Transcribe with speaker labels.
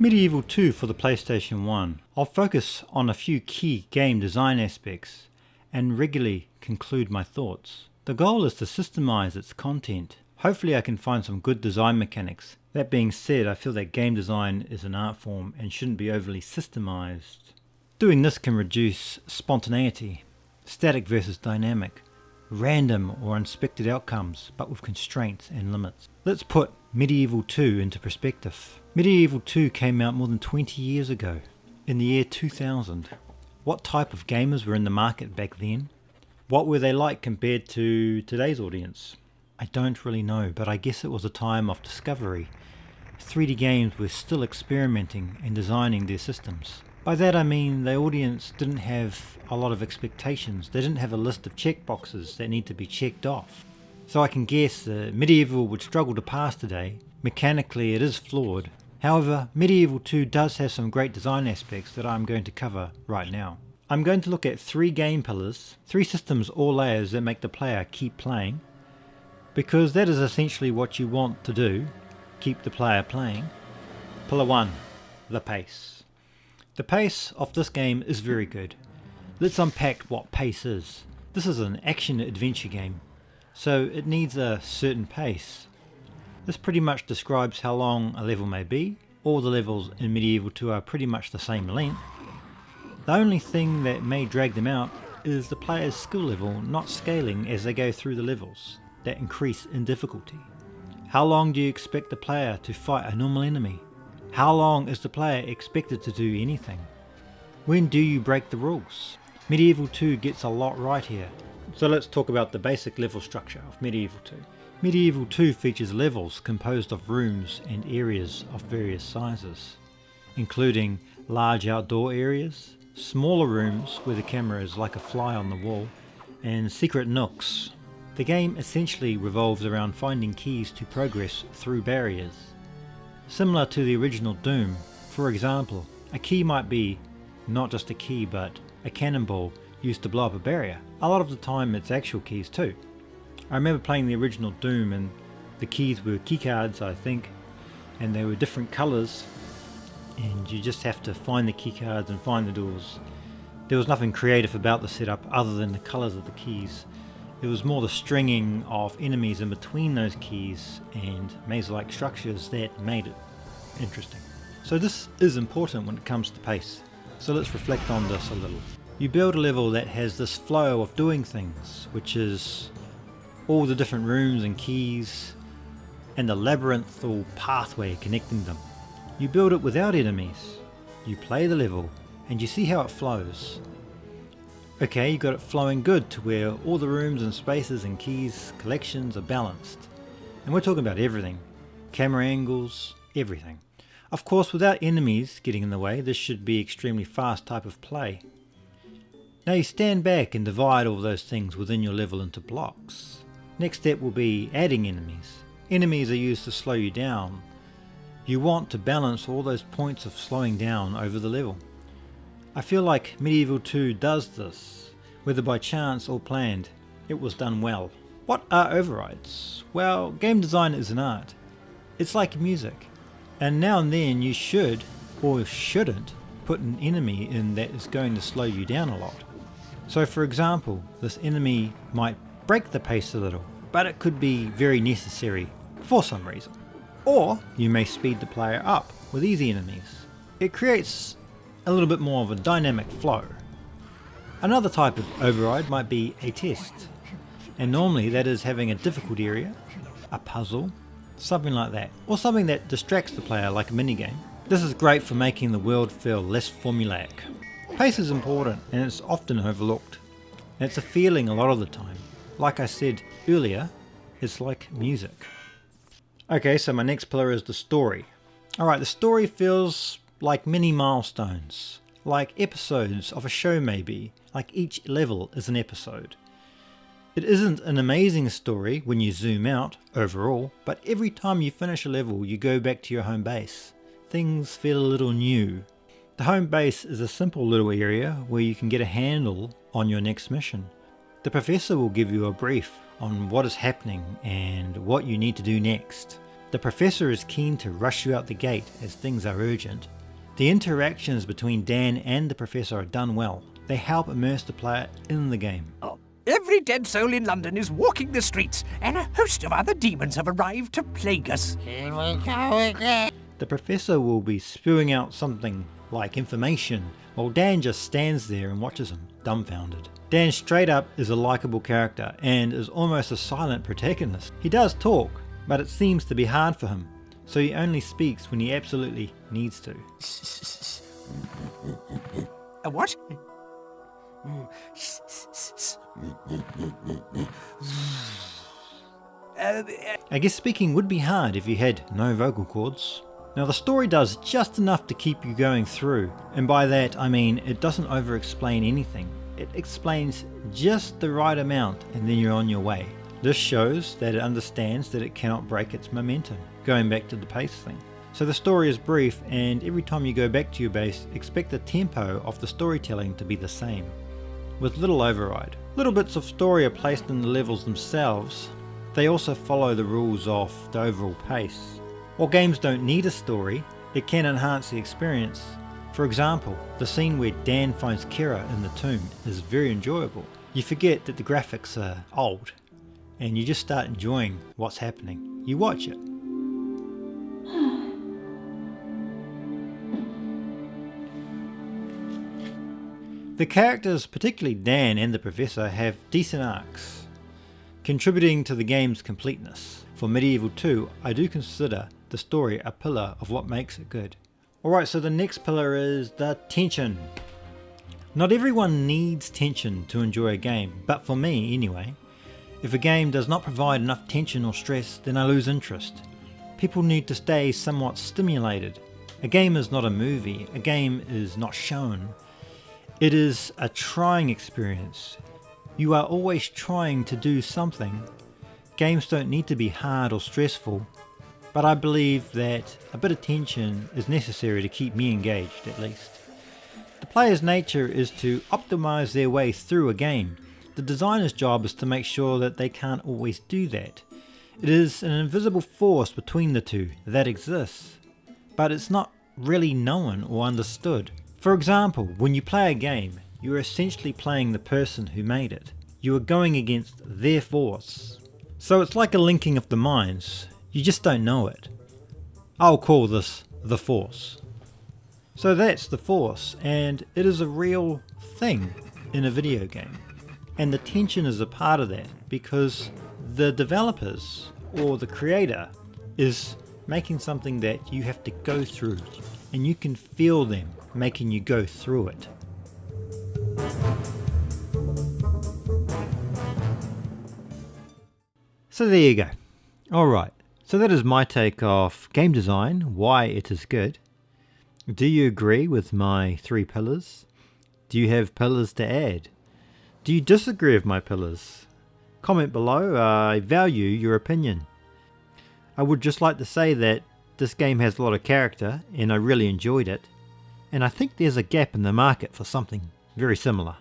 Speaker 1: MediEvil 2 for the PlayStation 1. I'll focus on a few key game design aspects and regularly conclude my thoughts. The goal is to systemize its content. Hopefully I can find some good design mechanics. That being said, I feel that game design is an art form and shouldn't be overly systemized. Doing this can reduce spontaneity, static versus dynamic, random or unexpected outcomes, but with constraints and limits. Let's put MediEvil 2 into perspective. MediEvil 2 came out more than 20 years ago, in the year 2000. What type of gamers were in the market back then? What were they like compared to today's audience? I don't really know, but I guess it was a time of discovery. 3D games were still experimenting and designing their systems. By that I mean the audience didn't have a lot of expectations. They didn't have a list of checkboxes that need to be checked off. So I can guess that MediEvil would struggle to pass today. Mechanically it is flawed. However, MediEvil 2 does have some great design aspects that I'm going to cover right now. I'm going to look at 3 game pillars, 3 systems or layers that make the player keep playing, because that is essentially what you want to do, keep the player playing. Pillar 1, the pace. The pace of this game is very good. Let's unpack what pace is. This is an action-adventure game, so it needs a certain pace. This pretty much describes how long a level may be. All the levels in MediEvil 2 are pretty much the same length. The only thing that may drag them out is the player's skill level not scaling as they go through the levels that increase in difficulty. How long do you expect the player to fight a normal enemy? How long is the player expected to do anything? When do you break the rules? MediEvil 2 gets a lot right here. So let's talk about the basic level structure of MediEvil 2. MediEvil 2 features levels composed of rooms and areas of various sizes, including large outdoor areas, smaller rooms where the camera is like a fly on the wall, and secret nooks. The game essentially revolves around finding keys to progress through barriers. Similar to the original Doom, for example, a key might be not just a key but a cannonball used to blow up a barrier. A lot of the time it's actual keys too. I remember playing the original Doom and the keys were keycards, I think, and they were different colours, and you just have to find the keycards and find the doors. There was nothing creative about the setup other than the colours of the keys. It was more the stringing of enemies in between those keys and maze-like structures that made it interesting. So this is important when it comes to pace. So let's reflect on this a little. You build a level that has this flow of doing things, which is all the different rooms and keys and the labyrinthal pathway connecting them. You build it without enemies. You play the level and you see how it flows. Okay, you got it flowing good to where all the rooms and spaces and keys collections are balanced. And we're talking about everything. Camera angles, everything. Of course, without enemies getting in the way, this should be extremely fast type of play. Now you stand back and divide all those things within your level into blocks. Next step will be adding enemies. Enemies are used to slow you down. You want to balance all those points of slowing down over the level. I feel like MediEvil 2 does this. Whether by chance or planned, it was done well. What are overrides? Well, game design is an art. It's like music. And now and then you should, or shouldn't, put an enemy in that is going to slow you down a lot. So for example, this enemy might break the pace a little, but it could be very necessary for some reason. Or you may speed the player up with easy enemies. It creates a little bit more of a dynamic flow. Another type of override might be a test, and normally that is having a difficult area, a puzzle, something like that, or something that distracts the player like a minigame. This is great for making the world feel less formulaic. Pace is important and it's often overlooked. And it's a feeling a lot of the time. Like I said earlier, it's like music. Okay, so my next pillar is the story. Alright, the story feels like mini milestones, like episodes of a show maybe, like each level is an episode. It isn't an amazing story when you zoom out overall, but every time you finish a level you go back to your home base. Things feel a little new. The home base is a simple little area where you can get a handle on your next mission. The professor will give you a brief on what is happening and what you need to do next. The professor is keen to rush you out the gate as things are urgent. The interactions between Dan and the professor are done well. They help immerse the player in the game.
Speaker 2: Every dead soul in London is walking the streets, and a host of other demons have arrived to plague us.
Speaker 3: Here we go again.
Speaker 1: The professor will be spewing out something like information, while Dan just stands there and watches him, dumbfounded. Dan straight up is a likeable character and is almost a silent protagonist. He does talk, but it seems to be hard for him, so he only speaks when he absolutely needs to.
Speaker 2: A what?
Speaker 1: I guess speaking would be hard if you had no vocal cords. Now the story does just enough to keep you going through, and by that I mean it doesn't over-explain anything. It explains just the right amount and then you're on your way. This shows that it understands that it cannot break its momentum, going back to the pace thing. So the story is brief, and every time you go back to your base, expect the tempo of the storytelling to be the same, with little override. Little bits of story are placed in the levels themselves. They also follow the rules of the overall pace. While games don't need a story, it can enhance the experience. For example, the scene where Dan finds Kira in the tomb is very enjoyable. You forget that the graphics are old, and you just start enjoying what's happening. You watch it. The characters, particularly Dan and the Professor, have decent arcs, contributing to the game's completeness. For MediEvil 2, I do consider the story a pillar of what makes it good. Alright, so the next pillar is the tension. Not everyone needs tension to enjoy a game, but for me anyway. If a game does not provide enough tension or stress, then I lose interest. People need to stay somewhat stimulated. A game is not a movie, a game is not shown. It is a trying experience. You are always trying to do something. Games don't need to be hard or stressful, but I believe that a bit of tension is necessary to keep me engaged at least. The player's nature is to optimize their way through a game. The designer's job is to make sure that they can't always do that. It is an invisible force between the two that exists, but it's not really known or understood. For example, when you play a game, you are essentially playing the person who made it. You are going against their force. So it's like a linking of the minds. You just don't know it. I'll call this the Force. So that's the Force, and it is a real thing in a video game. And the tension is a part of that because the developers or the creator is making something that you have to go through, and you can feel them making you go through it. So there you go. Alright, so that is my take of game design, why it is good. Do you agree with my 3 pillars? Do you have pillars to add? Do you disagree with my pillars? Comment below, I value your opinion. I would just like to say that this game has a lot of character and I really enjoyed it, and I think there's a gap in the market for something very similar.